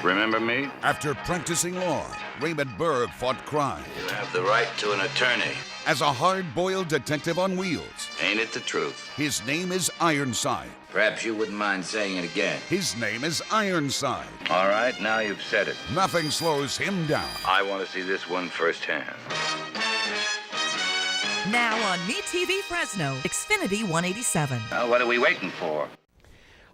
Remember me? After practicing law, Raymond Berg fought crime. You have the right to an attorney. As a hard-boiled detective on wheels, Ain't it the truth? his name is Ironside. Perhaps you wouldn't mind saying it again. His name is Ironside. All right, now you've said it. Nothing slows him down. I want to see this one firsthand. Now on MeTV Fresno, Xfinity 187. Well, what are we waiting for?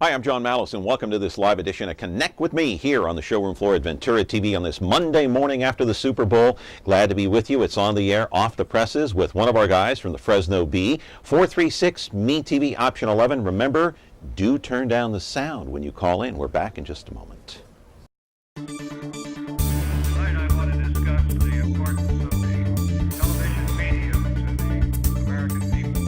Hi, I'm John Malice, and welcome to this live edition of Connect with Me here on the showroom floor at Ventura TV on this Monday morning after the Super Bowl. Glad to be with you. It's on the air, off the presses, with one of our guys from the Fresno Bee. 436 MeTV option 11. Remember, do turn down the sound when you call in. We're back in just a moment. Tonight I want to discuss the importance of the television medium to the American people.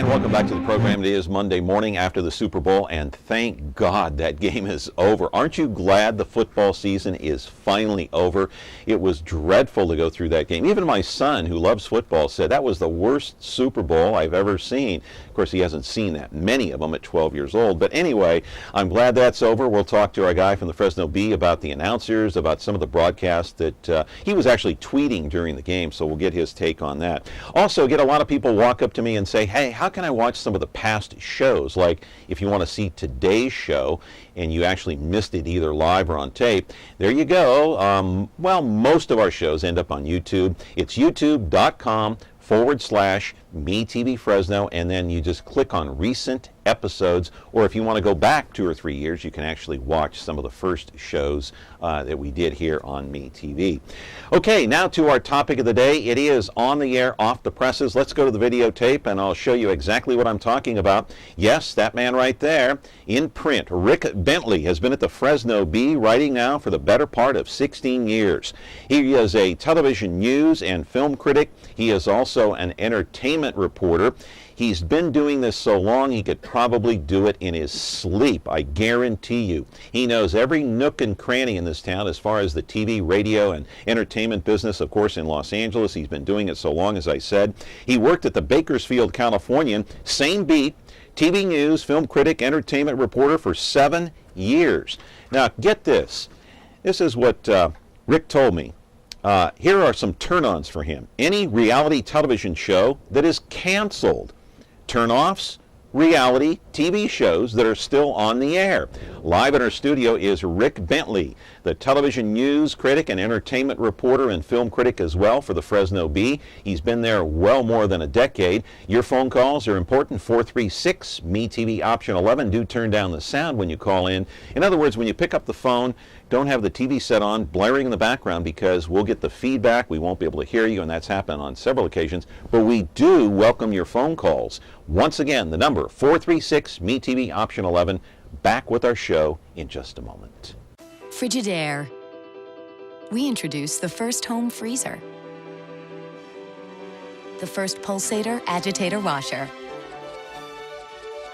Welcome back to the program. It is Monday morning after the Super Bowl, and thank God that game is over. Aren't you glad the football season is finally over? It was dreadful to go through that game. Even my son, who loves football, said that was the worst Super Bowl I've ever seen. Of course, he hasn't seen that many of them at 12 years old. But anyway, I'm glad that's over. We'll talk to our guy from the Fresno Bee about the announcers, about some of the broadcasts that he was actually tweeting during the game, so we'll get his take on that. Also, get a lot of people walk up to me and say, hey, how can I watch some of the past shows? Like if you want to see today's show and you actually missed it either live or on tape, there you go. Well, most of our shows end up on YouTube. It's youtube.com/MeTV Fresno, and then you just click on recent episodes, or if you want to go back 2 or 3 years, you can actually watch some of the first shows that we did here on MeTV. Okay, now to our topic of the day. It is on the air, off the presses. Let's go to the videotape and I'll show you exactly what I'm talking about. Yes, that man right there in print, Rick Bentley, has been at the Fresno Bee writing now for the better part of 16 years. He is a television news and film critic. He is also an entertainment reporter. He's been doing this so long he could probably do it in his sleep, I guarantee you. He knows every nook and cranny in this town as far as the TV, radio, and entertainment business, of course, in Los Angeles. He's been doing it so long, as I said. He worked at the Bakersfield Californian, same beat, TV news, film critic, entertainment reporter for 7 years. Now, get this. This is what Rick told me. Here are some turn-ons for him. Any reality television show that is canceled. Turn-offs, reality TV shows that are still on the air. Live in our studio is Rick Bentley, the television news critic and entertainment reporter and film critic as well for the Fresno Bee. He's been there well more than a decade. Your phone calls are important. 436 MeTV option 11. Do turn down the sound when you call in. In other words, when you pick up the phone, don't have the TV set on blaring in the background, because we'll get the feedback. We won't be able to hear you, and that's happened on several occasions. But we do welcome your phone calls. Once again, the number 436 MeTV option 11. Back with our show in just a moment. Frigidaire. We introduced the first home freezer, the first pulsator agitator washer,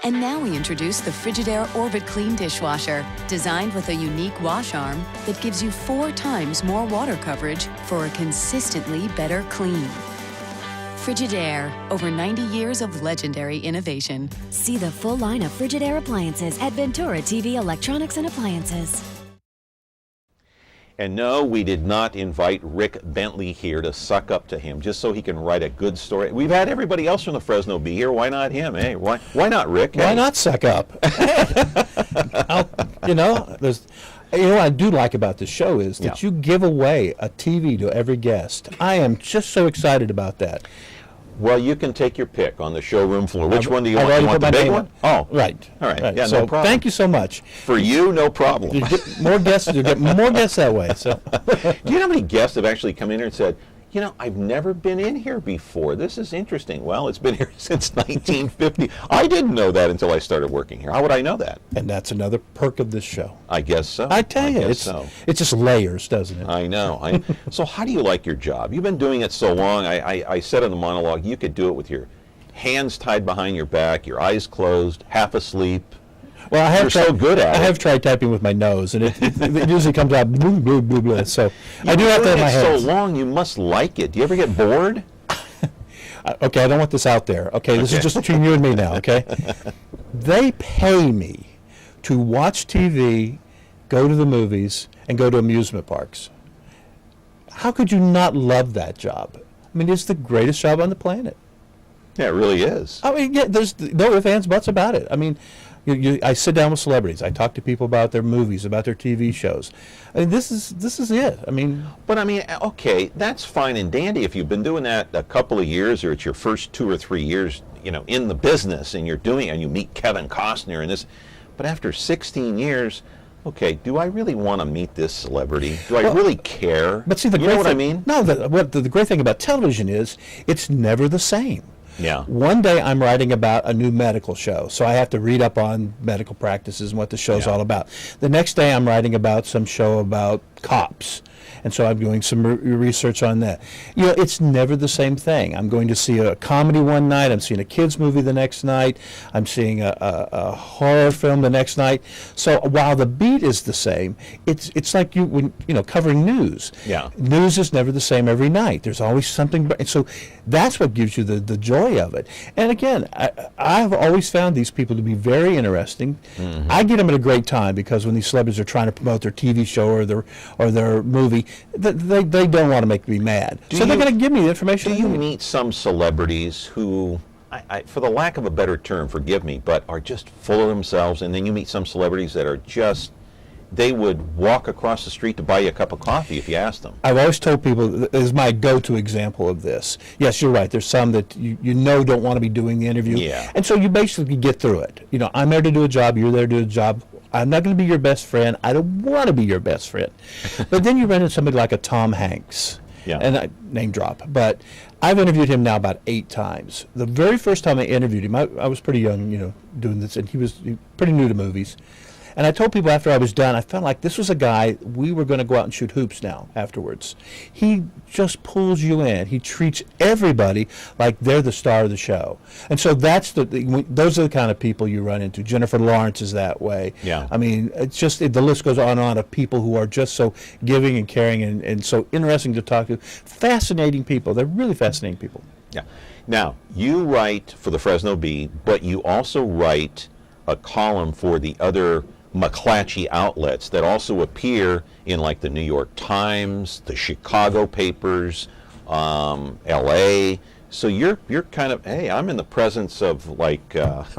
and now we introduce the Frigidaire Orbit Clean dishwasher, designed with a unique wash arm that gives you 4 times more water coverage for a consistently better clean. Frigidaire, over 90 years of legendary innovation. See the full line of Frigidaire appliances at Ventura TV Electronics and Appliances. And no, we did not invite Rick Bentley here to suck up to him just so he can write a good story. We've had everybody else from the Fresno Bee here. Why not him? Hey, why not Rick? Why hey. not suck up? You know, what I do like about this show is that you give away a TV to every guest. I am just so excited about that. Well, you can take your pick on the showroom floor. Which one do you I've want? You already want put the my big name one? on. Oh, right. All right. Yeah, so no problem. thank you so much. For you, no problem. You get more guests. You get more guests that way. So, do you know how many guests have actually come in here and said, You know, I've never been in here before. This is interesting. Well, it's been here since 1950. I didn't know that until I started working here. How would I know that? And that's another perk of this show. I guess so. I tell you, guess so. it's just layers, doesn't it? I know. So how do you like your job? You've been doing it so long. I said in the monologue, you could do it with your hands tied behind your back, your eyes closed, half asleep. Well, You're so good at it. I have tried typing with my nose, and it usually comes out blah, blah, blah, blah. So I do have to have my hands. So long, you must like it. Do you ever get bored? Okay, I don't want this out there. Okay, this is just between you and me now, okay? They pay me to watch TV, go to the movies, and go to amusement parks. How could you not love that job? I mean, it's the greatest job on the planet. Yeah, it really is. I mean, yeah, there's no ifs, ands, buts about it. I mean, I sit down with celebrities. I talk to people about their movies, about their TV shows. I mean, this is it. I mean, but I mean, okay, that's fine and dandy if you've been doing that a couple of years, or it's your first 2 or 3 years, you know, in the business, and you're doing, and you meet Kevin Costner and this. But after 16 years, okay, do I really want to meet this celebrity? Do I really care? But see, the you great know what thing, I mean? No, the great thing about television is it's never the same. Yeah. One day I'm writing about a new medical show, so I have to read up on medical practices and what the show's all about. The next day I'm writing about some show about cops, and so I'm doing some research on that. You know, it's never the same thing. I'm going to see a comedy one night, I'm seeing a kids movie the next night, I'm seeing a horror film the next night. So while the beat is the same, it's like when covering news. Yeah. News is never the same every night. There's always something, and so that's what gives you the joy of it. And again, I've always found these people to be very interesting. Mm-hmm. I get them at a great time because when these celebrities are trying to promote their TV show or their movie, they don't want to make me mad. They're going to give me the information. Do you meet some celebrities who, for the lack of a better term, forgive me, but are just full of themselves, and then you meet some celebrities that are just, they would walk across the street to buy you a cup of coffee if you asked them? I've always told people, this is my go-to example of this. Yes, you're right. There's some that you know don't want to be doing the interview. Yeah. And so you basically get through it. You know, I'm there to do a job, you're there to do a job. I'm not going to be your best friend. I don't want to be your best friend. But then you run into somebody like a Tom Hanks. Yeah. And I name drop. But I've interviewed him now about 8 times. The very first time I interviewed him, I was pretty young, doing this, and he was pretty new to movies. And I told people after I was done, I felt like this was a guy, we were going to go out and shoot hoops now afterwards. He just pulls you in. He treats everybody like they're the star of the show. And so those are the kind of people you run into. Jennifer Lawrence is that way. Yeah. I mean, it's just, the list goes on and on of people who are just so giving and caring and so interesting to talk to. Fascinating people. They're really fascinating people. Yeah. Now, you write for the Fresno Bee, but you also write a column for the other McClatchy outlets that also appear in like the New York Times, the Chicago papers, LA. So you're kind of, hey, I'm in the presence of like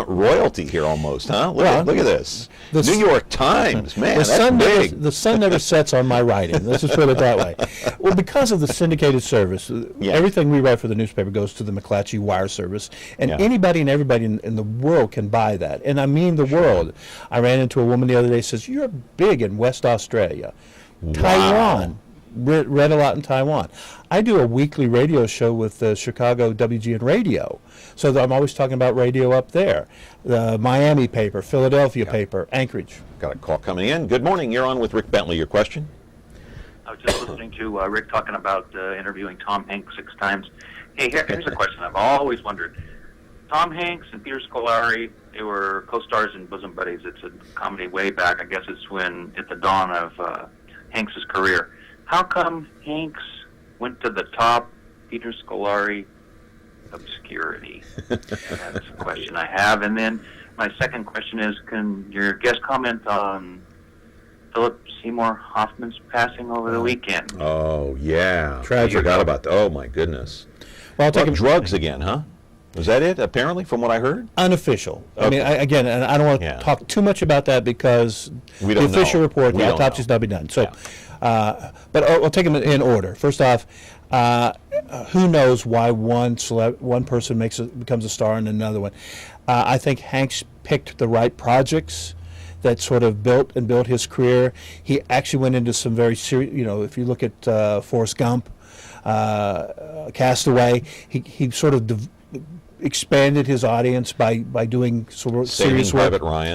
royalty here almost, huh? Look at this. New York Times, man, that's big. The sun never sets on my writing. Let's just put it that way. Well, because of the syndicated service, everything we write for the newspaper goes to the McClatchy wire service, and anybody and everybody in the world can buy that. And I mean the world. I ran into a woman the other day who says, you're big in West Australia. Wow. Taiwan. Read a lot in Taiwan. I do a weekly radio show with Chicago WGN Radio, so I'm always talking about radio up there. The Miami paper, Philadelphia paper, Anchorage. Got a call coming in. Good morning. You're on with Rick Bentley. Your question? I was just listening to Rick talking about interviewing Tom Hanks 6 times. Hey, here's a question I've always wondered. Tom Hanks and Peter Scolari, they were co-stars in Bosom Buddies. It's a comedy way back. I guess it's at the dawn of Hanks' career. How come Hanks went to the top, Peter Scolari, obscurity? That's a question I have. And then my second question is, can your guest comment on Philip Seymour Hoffman's passing over the weekend? Oh, yeah. Tragic. I forgot about that. Oh, my goodness. Well, I'll take drugs again, huh? Was that it, apparently, from what I heard? Unofficial. Okay. I mean, again, and I don't want to talk too much about that because the official report, the autopsy's not been done. So, but I'll take them in order. First off, who knows why one person becomes a star and another one? I think Hanks picked the right projects that sort of built his career. He actually went into some very serious, if you look at Forrest Gump, Castaway. He sort of expanded his audience by doing sort of serious work.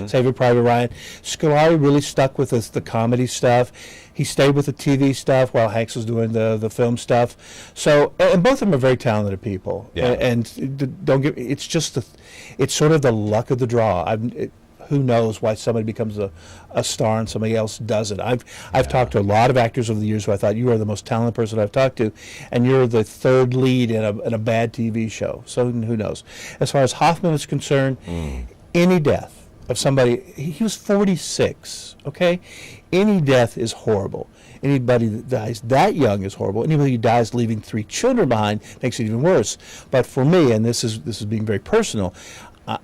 Saving Private Ryan. Scolari really stuck with the comedy stuff. He stayed with the TV stuff while Hanks was doing the film stuff. So, and both of them are very talented people. Yeah. And don't get, it's just it's sort of the luck of the draw. Who knows why somebody becomes a star and somebody else doesn't. I've talked to a lot of actors over the years who I thought, you are the most talented person I've talked to, and you're the third lead in a bad TV show. So who knows? As far as Hoffman is concerned, any death of somebody, he was 46, okay? Any death is horrible. Anybody that dies that young is horrible. Anybody who dies leaving 3 children behind makes it even worse. But for me, and this is being very personal,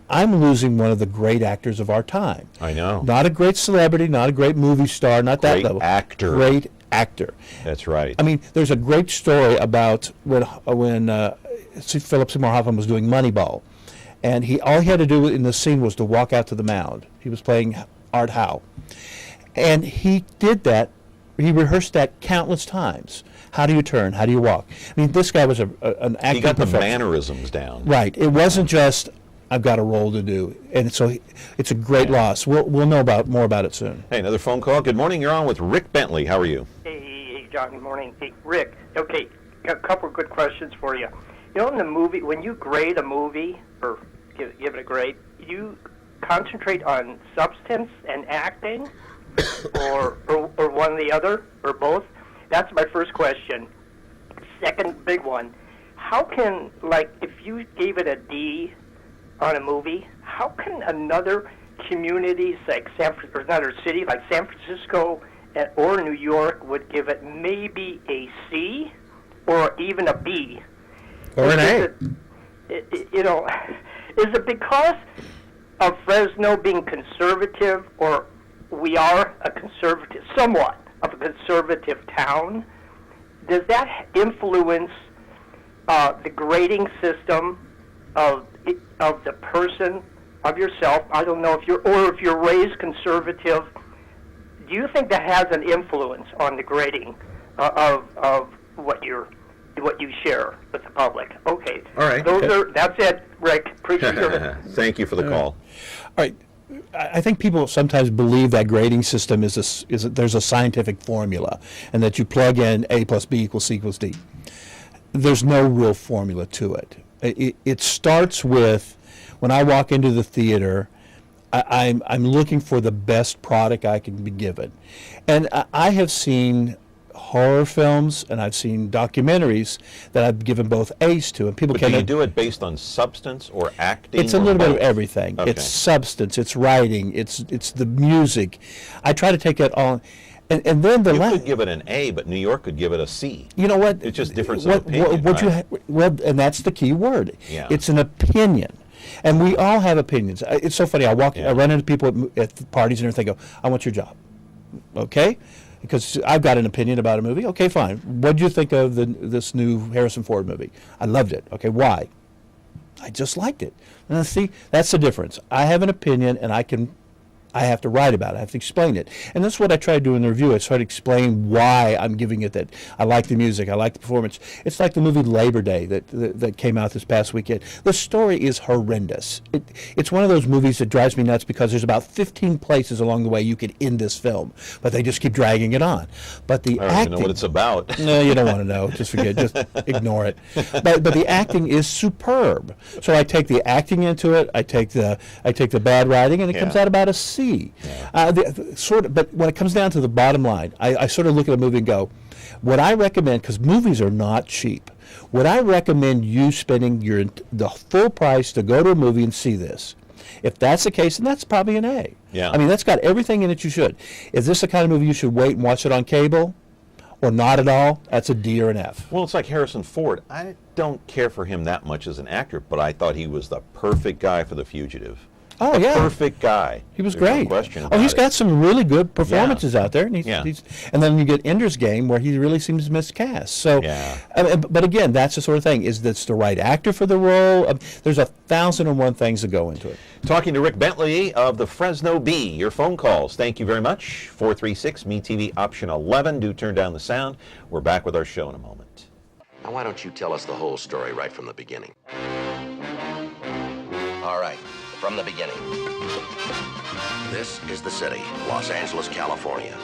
I'm losing one of the great actors of our time. I know. Not a great celebrity, not a great movie star, not that level. Great actor. Great actor. That's right. I mean, there's a great story about when Philip Seymour Hoffman was doing Moneyball, and all he had to do in the scene was to walk out to the mound. He was playing Art Howe, and he did that. He rehearsed that countless times. How do you turn? How do you walk? I mean, this guy was an actor. He got the mannerisms down. Right. It wasn't just, I've got a role to do, and so it's a great loss. We'll know more about it soon. Hey, another phone call. Good morning. You're on with Rick Bentley. How are you? Hey, John. Good morning. Hey, Rick. Okay, got a couple of good questions for you. You know, in the movie, when you grade a movie or give it a grade, you concentrate on substance and acting, or one or the other, or both? That's my first question. Second big one: how can, like, if you gave it a D on a movie, how can another community, like or another city like San Francisco or New York, would give it maybe a C or even a B? Or an A. You know, is it because of Fresno being conservative, or we are a conservative, somewhat of a conservative town? Does that influence the grading system of the person, of yourself? I don't know if you're raised conservative. Do you think that has an influence on the grading of what you share with the public? Okay. All right. That's it, Rick. Appreciate your. Thank you for the call. All right. I think people sometimes believe that grading system there's a scientific formula, and that you plug in A plus B equals C equals D. There's no real formula to it. It starts with, when I walk into the theater, I'm looking for the best product I can be given. And I have seen horror films and I've seen documentaries that I've given both A's to, and people do you do it based on substance or acting? It's a little bit of everything. Okay. It's substance, it's writing, it's the music. I try to take it all. And then you could give it an A, but New York could give it a C. You know what? It's just difference of opinion. And that's the key word. Yeah. It's an opinion. And we all have opinions. It's so funny. I run into people at parties and everything. Go, I want your job. Okay? Because I've got an opinion about a movie. Okay, fine. What do you think of this new Harrison Ford movie? I loved it. Okay, why? I just liked it. And see, that's the difference. I have an opinion, and I have to write about it. I have to explain it. And that's what I try to do in the review. I try to explain why I'm giving it that. I like the music. I like the performance. It's like the movie Labor Day that came out this past weekend. The story is horrendous. It's one of those movies that drives me nuts because there's about 15 places along the way you could end this film, but they just keep dragging it on. But the I don't acting, know what it's about. No, you don't want to know. Just forget. Just ignore it. But the acting is superb. So I take the acting into it. I take the bad writing, and it comes out about a C. Yeah. But when it comes down to the bottom line, I sort of look at a movie and go, what I recommend, because movies are not cheap, would I recommend you spending the full price to go to a movie and see this? If that's the case, then that's probably an A. Yeah. I mean, that's got everything in it you should. Is this the kind of movie you should wait and watch it on cable? Or not at all? That's a D or an F. Well, it's like Harrison Ford. I don't care for him that much as an actor, but I thought he was the perfect guy for The Fugitive. Oh, yeah. Perfect guy. He was There's great. No question Oh, about he's it. got some really good performances out there. And, Yeah. and then you get Ender's Game, where he really seems miscast. So, but again, that's the sort of thing. Is this the right actor for the role? There's 1,001 things that go into it. Talking to Rick Bentley of the Fresno Bee. Your phone calls. Thank you very much. 436 MeTV option 11. Do turn down the sound. We're back with our show in a moment. Now, why don't you tell us the whole story right from the beginning? All right, from the beginning. This is the city, Los Angeles, California.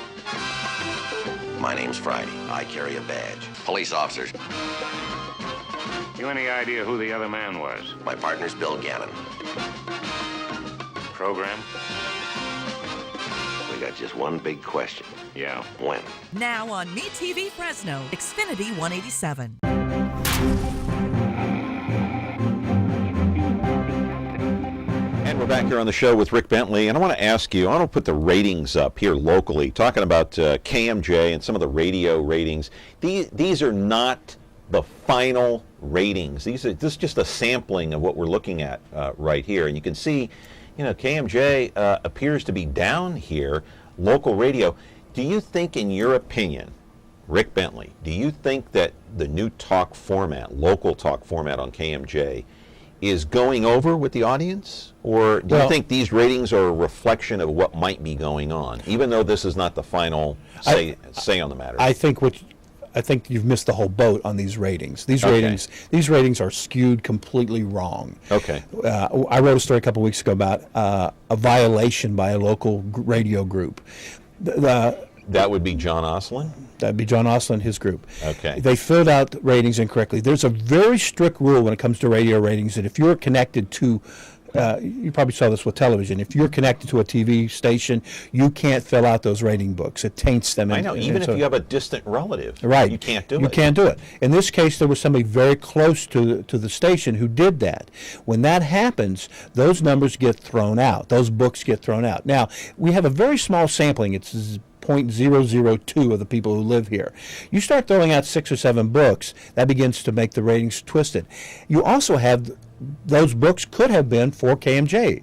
My name's Friday. I carry a badge. Police officers. You any idea who the other man was? My partner's Bill Gannon. Program? We got just one big question. Yeah. When? Now on MeTV Fresno, Xfinity 187. And we're back here on the show with Rick Bentley, and I want to ask you, I want to put the ratings up here locally, talking about KMJ and some of the radio ratings. These are not the final ratings. This is just a sampling of what we're looking at right here. And you can see, you know, KMJ appears to be down here, local radio. Do you think, in your opinion, Rick Bentley, do you think that the new talk format, local talk format on KMJ, is going over with the audience? Or do you think these ratings are a reflection of what might be going on, even though this is not the final say on the matter? I think you've missed the whole boat on these ratings. These ratings are skewed completely wrong. Okay. I wrote a story a couple weeks ago about a violation by a local radio group. That would be John Oslin? That'd be John Oslin, his group. Okay. They filled out ratings incorrectly. There's a very strict rule when it comes to radio ratings that if you're connected to, you probably saw this with television, if you're connected to a TV station, you can't fill out those rating books. It taints them. I know, even if you have a distant relative, right, you can't do it. You can't do it. In this case, there was somebody very close to the station who did that. When that happens, those numbers get thrown out. Those books get thrown out. Now, we have a very small sampling. It's 0.002 of the people who live here. You start throwing out 6 or 7 books, that begins to make the ratings twisted. You also have, those books could have been for KMJ.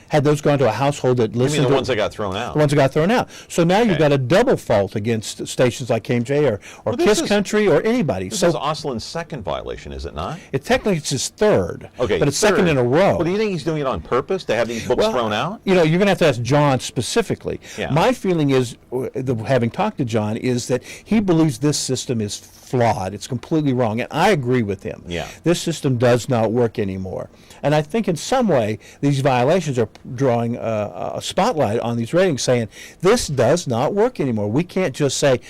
Had those gone to a household that listened to... You mean the ones that got thrown out? The ones that got thrown out. So now you've got a double fault against stations like KMJ or Kiss Country or anybody. This is Oslin's second violation, is it not? Technically it's his third, okay, but it's second in a row. Well, do you think he's doing it on purpose to have these books thrown out? You know, you're going to have to ask John specifically. Yeah. My feeling is, having talked to John, is that he believes this system is flawed. It's completely wrong, and I agree with him. Yeah. This system does not work anymore. And I think in some way these violations are drawing a spotlight on these ratings, saying this does not work anymore. We can't just say,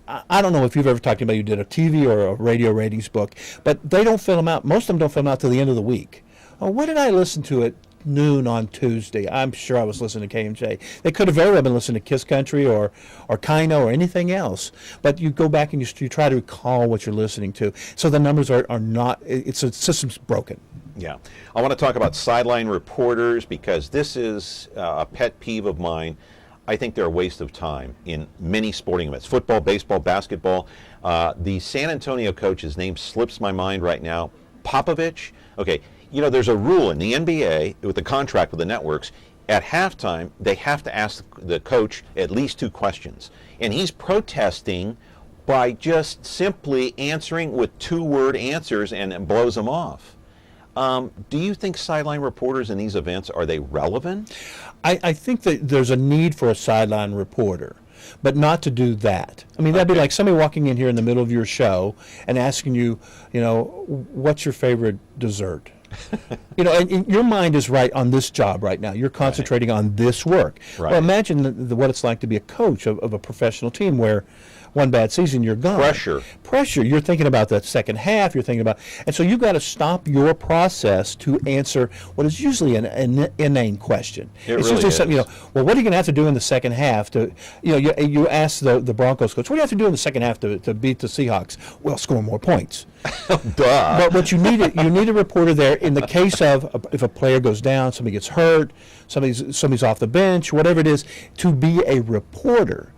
I don't know if you've ever talked to anybody who did a TV or a radio ratings book, but they don't fill them out. Most of them don't fill them out till the end of the week. Oh, what did I listen to at noon on Tuesday? I'm sure I was listening to KMJ. They could have very well been listening to Kiss Country or Kino or anything else. But you go back and you try to recall what you're listening to. So the numbers are not, it's a system's broken. Yeah. I want to talk about sideline reporters because this is a pet peeve of mine. I think they're a waste of time in many sporting events. Football, baseball, basketball. The San Antonio coach, his name slips my mind right now, Popovich. Okay, you know, there's a rule in the NBA with the contract with the networks. At halftime, they have to ask the coach at least 2 questions. And he's protesting by just simply answering with 2-word answers and it blows them off. Do you think sideline reporters in these events, are they relevant? I think that there's a need for a sideline reporter, but not to do that. I mean, that'd be like somebody walking in here in the middle of your show and asking you, you know, what's your favorite dessert? You know, and your mind is right on this job right now. You're concentrating on this work. Right. Well, imagine what it's like to be a coach of a professional team where one bad season, you're gone. Pressure. You're thinking about that second half. You're thinking about, and so you've got to stop your process to answer what is usually an inane question. It's really usually is. something, you know. Well, what are you going to have to do in the second half to, you know, you ask the Broncos coach, what do you have to do in the second half to beat the Seahawks? Well, score more points. Duh. But what you need a reporter there in the case of if a player goes down, somebody gets hurt, somebody's off the bench, whatever it is, to be a reporter.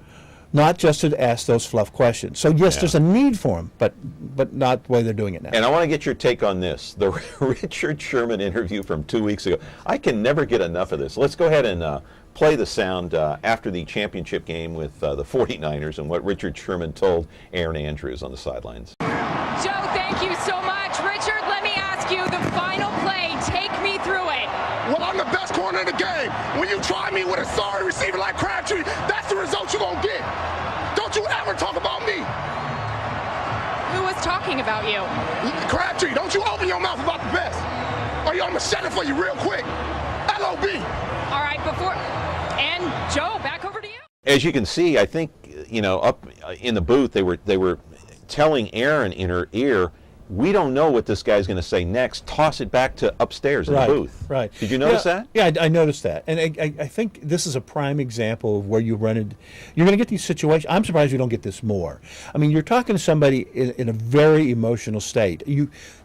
Not just to ask those fluff questions. So yes, there's a need for them, but not the way they're doing it now. And I want to get your take on this. The Richard Sherman interview from 2 weeks ago. I can never get enough of this. Let's go ahead and play the sound after the championship game with the 49ers and what Richard Sherman told Aaron Andrews on the sidelines. Joe, thank you so much. Richard, let me ask you the final play. Take me through it. Well, I'm the best corner in the game. When you try me with a sorry receiver like Crabtree, that's the result you're going to get. Don't you ever talk about me. Who was talking talking about you. Crabtree, don't you open your mouth about the best. Or I'm going to shut it for you real quick. L.O.B. All right, and Joe, back over to you. As you can see, I think, up in the booth, they were telling Aaron in her ear, we don't know what this guy's going to say next. Toss it back to upstairs in the booth. Right. Did you notice that? Yeah, I noticed that. And I think this is a prime example of where you're going to get these situations. I'm surprised you don't get this more. I mean, you're talking to somebody in a very emotional state.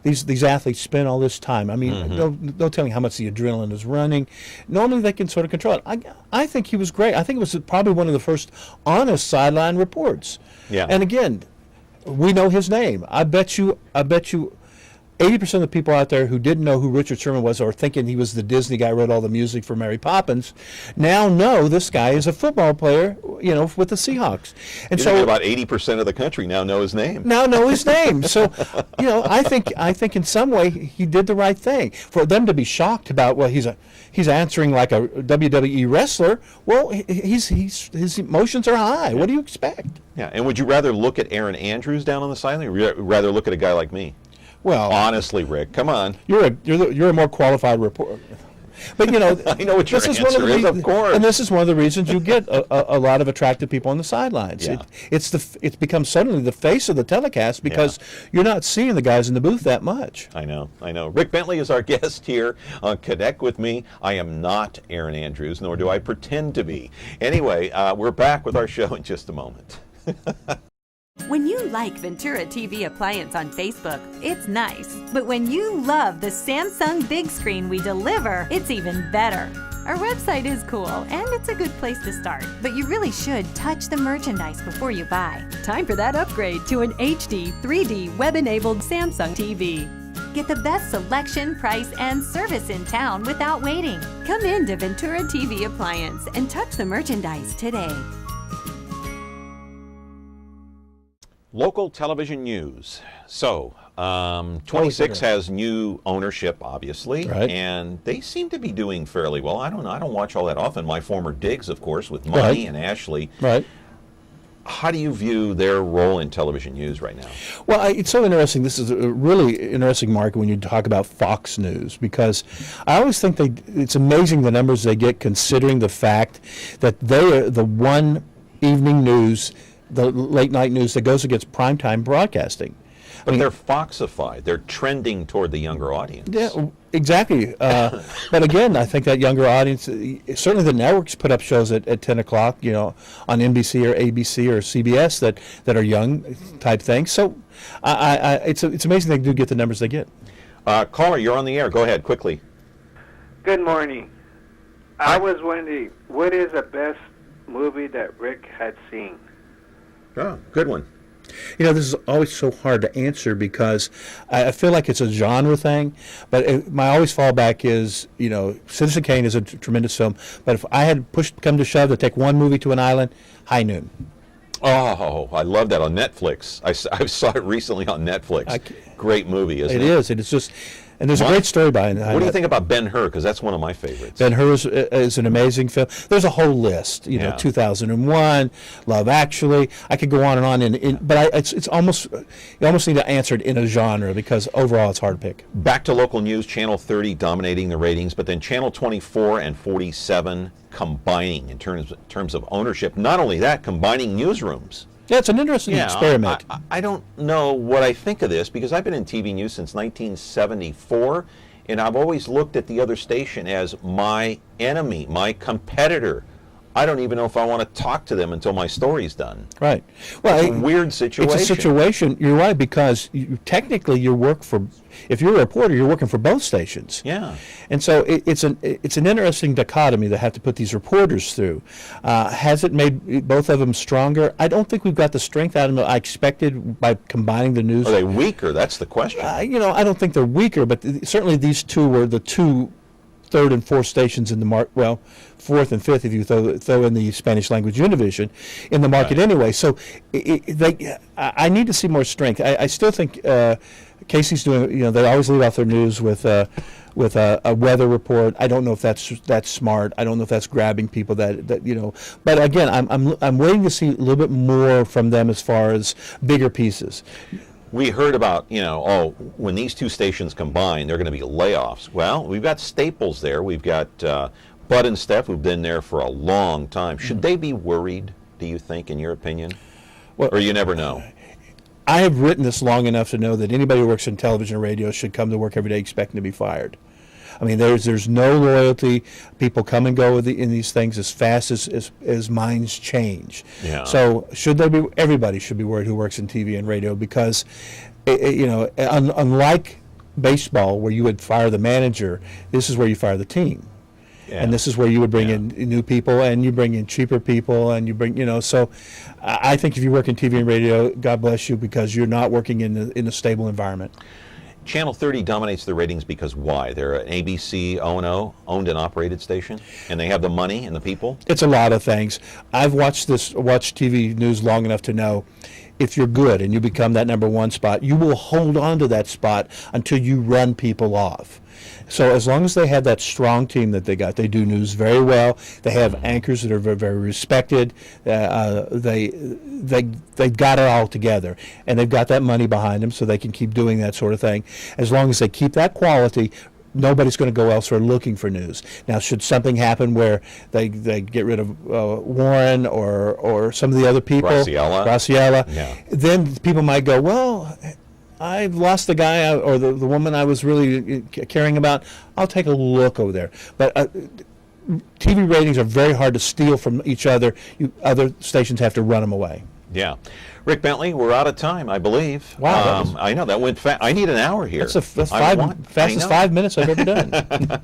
These athletes spend all this time. I mean, they'll tell you how much the adrenaline is running. Normally they can sort of control it. I think he was great. I think it was probably one of the first honest sideline reports. Yeah. And again, we know his name. I bet you 80% of the people out there who didn't know who Richard Sherman was or thinking he was the Disney guy who wrote all the music for Mary Poppins now know this guy is a football player, with the Seahawks. And so about 80% of the country now know his name. So, I think in some way he did the right thing. For them to be shocked about, well, he's answering like a WWE wrestler. Well, his emotions are high. Yeah. What do you expect? Yeah, and would you rather look at Aaron Andrews down on the sideline, or would you rather look at a guy like me? Well, honestly, Rick, come on. You're a more qualified reporter. But I know what your answer is, of course. And this is one of the reasons you get a lot of attractive people on the sidelines. Yeah. It's become suddenly the face of the telecast because you're not seeing the guys in the booth that much. I know. Rick Bentley is our guest here on Connect With Me. I am not Aaron Andrews, nor do I pretend to be. Anyway, we're back with our show in just a moment. When you like Ventura TV Appliance on Facebook, it's nice. But when you love the Samsung big screen we deliver, it's even better. Our website is cool, and it's a good place to start. But you really should touch the merchandise before you buy. Time for that upgrade to an HD 3D web-enabled Samsung TV. Get the best selection, price, and service in town without waiting. Come in to Ventura TV Appliance and touch the merchandise today. Local television news. So, 26 has new ownership, obviously, right. And they seem to be doing fairly well. I don't watch all that often. My former digs, of course, with Money and Ashley. Right. How do you view their role in television news right now? Well, it's so interesting. This is a really interesting market when you talk about Fox News, because I always think it's amazing the numbers they get, considering the fact that they are the one evening news, the late night news that goes against primetime broadcasting. But they're Foxified. They're trending toward the younger audience. Yeah, exactly. But again, I think that younger audience, certainly the networks put up shows at 10 o'clock, on NBC or ABC or CBS that are young type things. So it's amazing they do get the numbers they get. Caller, you're on the air. Go ahead, quickly. Good morning. I was wondering, what is the best movie that Rick had seen? Oh, good one. This is always so hard to answer because I feel like it's a genre thing, but my always fallback is, Citizen Kane is a tremendous film, but if I had come to shove to take one movie to an island, High Noon. Oh, I love that on Netflix. I saw it recently on Netflix. Great movie, isn't it? It is. It is just... And there's a great story behind it. What do you think about Ben-Hur? Because that's one of my favorites. Ben-Hur is an amazing film. There's a whole list. 2001, Love Actually. I could go on and on. But it's almost, you almost need to answer it in a genre because overall it's hard to pick. Back to local news, Channel 30 dominating the ratings, but then Channel 24 and 47 combining in terms of ownership. Not only that, combining newsrooms. Yeah, it's an interesting experiment. I don't know what I think of this because I've been in TV news since 1974, and I've always looked at the other station as my enemy, my competitor. I don't even know if I want to talk to them until my story's done. Right. Well, it's a weird situation. It's a situation, you're right, because technically you work for, if you're a reporter, you're working for both stations. Yeah. And so it's an interesting dichotomy to have to put these reporters through. Has it made both of them stronger? I don't think we've got the strength out of them I expected by combining the news. Are they weaker? That's the question. I don't think they're weaker, but certainly these two were the two third and fourth stations in the market, well, fourth and fifth if you throw in the Spanish language Univision in the market anyway. So I need to see more strength. I still think Casey's doing, they always leave off their news with a weather report. I don't know if that's smart. I don't know if that's grabbing people but again, I'm waiting to see a little bit more from them as far as bigger pieces. We heard about, when these two stations combine, they're going to be layoffs. Well, we've got Staples there. We've got Bud and Steph, who've been there for a long time. Should they be worried, do you think, in your opinion? Well, or you never know? I have written this long enough to know that anybody who works in television or radio should come to work every day expecting to be fired. I mean, there's no loyalty. People come and go in these things as fast as minds change. Yeah. So should there be? Everybody should be worried who works in TV and radio, because, unlike baseball where you would fire the manager, this is where you fire the team. Yeah. And this is where you would bring in new people, and you bring in cheaper people, and you bring, so I think if you work in TV and radio, God bless you, because you're not working in a stable environment. Channel 30 dominates the ratings because why? They're an ABC O&O, owned and operated station, and they have the money and the people? It's a lot of things. I've watched TV news long enough to know if you're good and you become that number one spot, you will hold on to that spot until you run people off. So as long as they have that strong team that they got, they do news very well. They have anchors that are very, very respected. They got it all together, and they've got that money behind them, so they can keep doing that sort of thing. As long as they keep that quality, nobody's going to go elsewhere looking for news. Now, should something happen where they get rid of Warren or some of the other people, Graciela, then people might go, well, I've lost the guy or the woman I was really caring about. I'll take a look over there. But TV ratings are very hard to steal from each other. Other stations have to run them away. Yeah. Rick Bentley, we're out of time, I believe. Wow. I know, that went fast. I need an hour here. That's fastest 5 minutes I've ever done.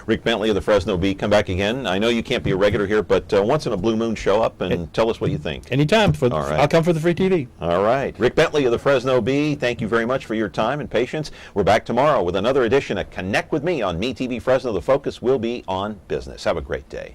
Rick Bentley of the Fresno Bee, come back again. I know you can't be a regular here, but once in a blue moon, show up and tell us what you think. Anytime. All right. I'll come for the free TV. All right. Rick Bentley of the Fresno Bee, thank you very much for your time and patience. We're back tomorrow with another edition of Connect with Me on MeTV Fresno. The focus will be on business. Have a great day.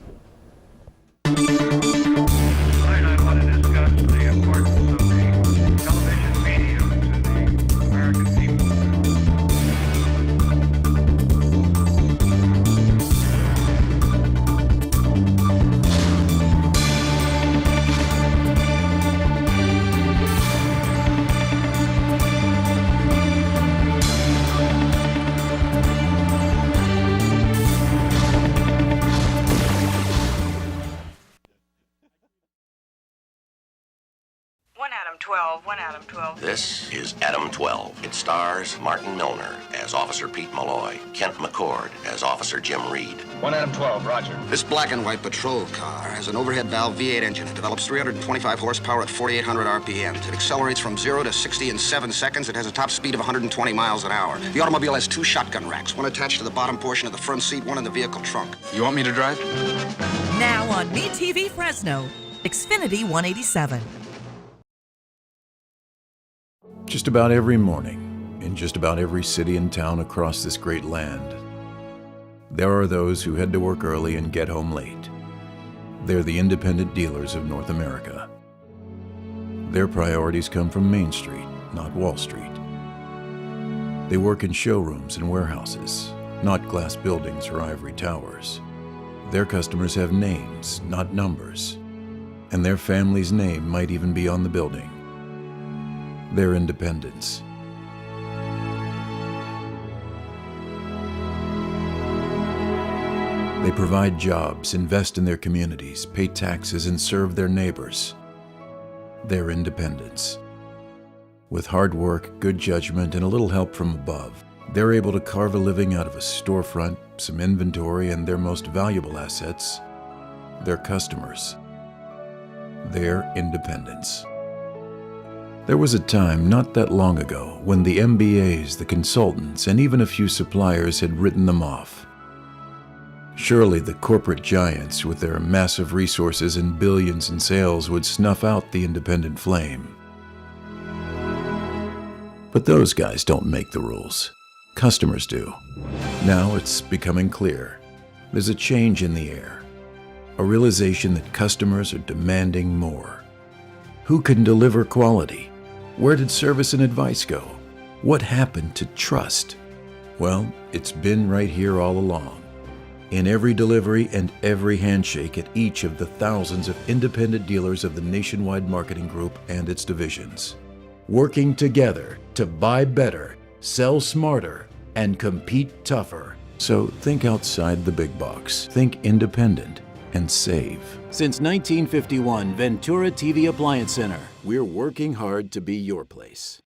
This is Adam 12. It stars Martin Milner as Officer Pete Malloy, Kent McCord as Officer Jim Reed. 1 Adam 12, roger. This black and white patrol car has an overhead valve V8 engine. It develops 325 horsepower at 4,800 RPMs. It accelerates from 0 to 60 in 7 seconds. It has a top speed of 120 miles an hour. The automobile has 2 shotgun racks, one attached to the bottom portion of the front seat, one in the vehicle trunk. You want me to drive? Now on MeTV Fresno, Xfinity 187. Just about every morning, in just about every city and town across this great land, there are those who head to work early and get home late. They're the independent dealers of North America. Their priorities come from Main Street, not Wall Street. They work in showrooms and warehouses, not glass buildings or ivory towers. Their customers have names, not numbers, and their family's name might even be on the building. Their independence. They provide jobs, invest in their communities, pay taxes, and serve their neighbors. Their independence. With hard work, good judgment, and a little help from above, they're able to carve a living out of a storefront, some inventory, and their most valuable assets, their customers. Their independence. There was a time not that long ago when the MBAs, the consultants, and even a few suppliers had written them off. Surely the corporate giants with their massive resources and billions in sales would snuff out the independent flame. But those guys don't make the rules. Customers do. Now it's becoming clear. There's a change in the air. A realization that customers are demanding more. Who can deliver quality? Where did service and advice go? What happened to trust? Well, it's been right here all along. In every delivery and every handshake at each of the thousands of independent dealers of the Nationwide Marketing Group and its divisions. working together to buy better, sell smarter, and compete tougher. So think outside the big box. Think independent and save. Since 1951, Ventura TV Appliance Center. We're working hard to be your place.